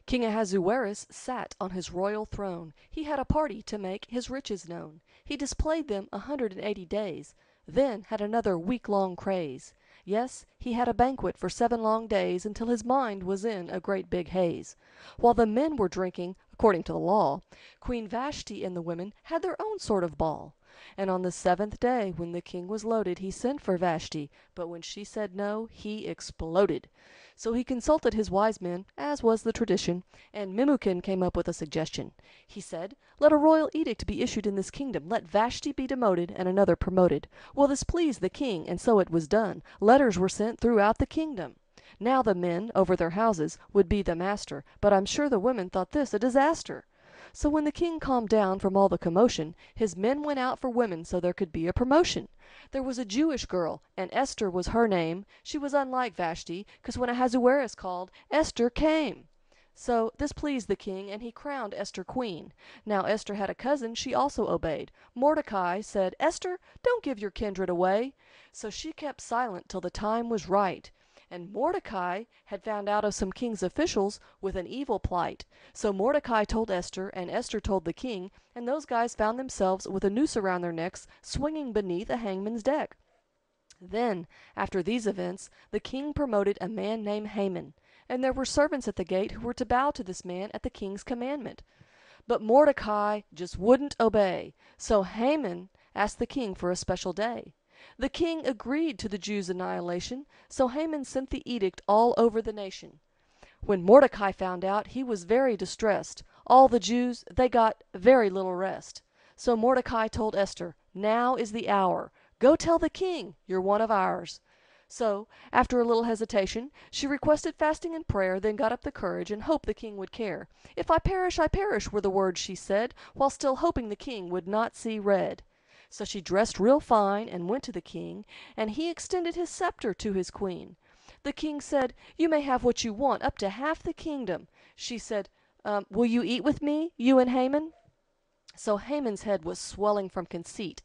King Ahasuerus sat on his royal throne. He had a party to make his riches known. He displayed them 180 days, then had another week-long craze. Yes, he had a banquet for 7 long days, until his mind was in a great big haze. While the men were drinking, according to the law, Queen Vashti and the women had their own sort of ball. And on the 7th day, when the king was loaded, he sent for Vashti, but when she said no, he exploded. So he consulted his wise men, as was the tradition, and Memucan came up with a suggestion. He said, "Let a royal edict be issued in this kingdom. Let Vashti be demoted and another promoted." Well, this pleased the king, and so it was done. Letters were sent throughout the kingdom. Now the men, over their houses, would be the master, but I'm sure the women thought this a disaster. So when the king calmed down from all the commotion, his men went out for women so there could be a promotion. There was a Jewish girl, and Esther was her name. She was unlike Vashti, 'cause when Ahasuerus called, Esther came. So this pleased the king, and he crowned Esther queen. Now Esther had a cousin she also obeyed. Mordecai said, "Esther, don't give your kindred away." So she kept silent till the time was right. And Mordecai had found out of some king's officials with an evil plight. So Mordecai told Esther, and Esther told the king, and those guys found themselves with a noose around their necks, swinging beneath a hangman's deck. Then, after these events, the king promoted a man named Haman, and there were servants at the gate who were to bow to this man at the king's commandment. But Mordecai just wouldn't obey, so Haman asked the king for a special day. The king agreed to the Jews' annihilation, so Haman sent the edict all over the nation. When Mordecai found out, he was very distressed. All the Jews, they got very little rest. So Mordecai told Esther, "Now is the hour. Go tell the king you're one of ours." So, after a little hesitation, she requested fasting and prayer, then got up the courage and hoped the king would care. "If I perish," were the words she said, while still hoping the king would not see red. So she dressed real fine and went to the king, and he extended his scepter to his queen. The king said, "You may have what you want, up to half the kingdom." She said, "Will you eat with me, you and Haman?" So Haman's head was swelling from conceit,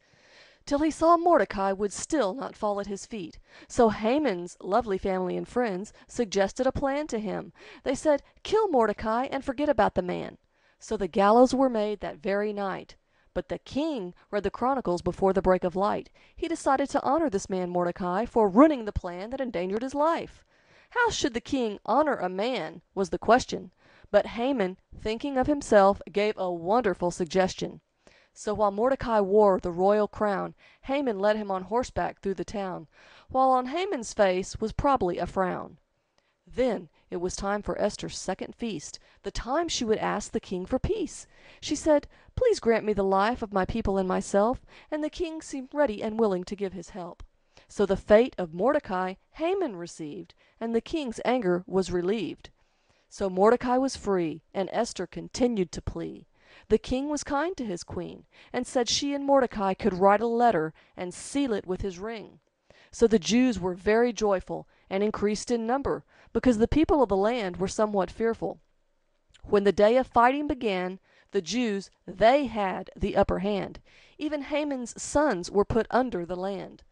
till he saw Mordecai would still not fall at his feet. So Haman's lovely family and friends suggested a plan to him. They said, "Kill Mordecai and forget about the man." So the gallows were made that very night. But the king read the chronicles before the break of light. He decided to honor this man Mordecai for ruining the plan that endangered his life. How should the king honor a man, was the question. But Haman, thinking of himself, gave a wonderful suggestion. So while Mordecai wore the royal crown, Haman led him on horseback through the town, while on Haman's face was probably a frown. Then it was time for Esther's second feast, the time she would ask the king for peace. She said, "Please grant me the life of my people and myself," and the king seemed ready and willing to give his help. So the fate of Mordecai Haman received, and the king's anger was relieved. So Mordecai was free, and Esther continued to plea. The king was kind to his queen, and said she and Mordecai could write a letter and seal it with his ring. So the Jews were very joyful, and increased in number, because the people of the land were somewhat fearful. When the day of fighting began, the Jews, they had the upper hand. Even Haman's sons were put under the land.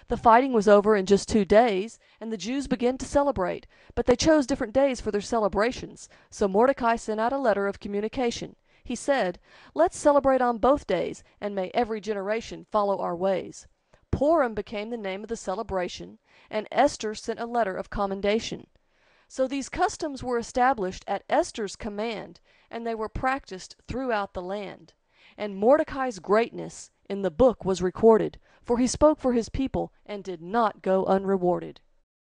The fighting was over in just 2 days, and the Jews began to celebrate, but they chose different days for their celebrations. So Mordecai sent out a letter of communication. He said, "Let's celebrate on both days, and may every generation follow our ways." Purim became the name of the celebration, and Esther sent a letter of commendation. So these customs were established at Esther's command, and they were practiced throughout the land. And Mordecai's greatness in the book was recorded, for he spoke for his people and did not go unrewarded.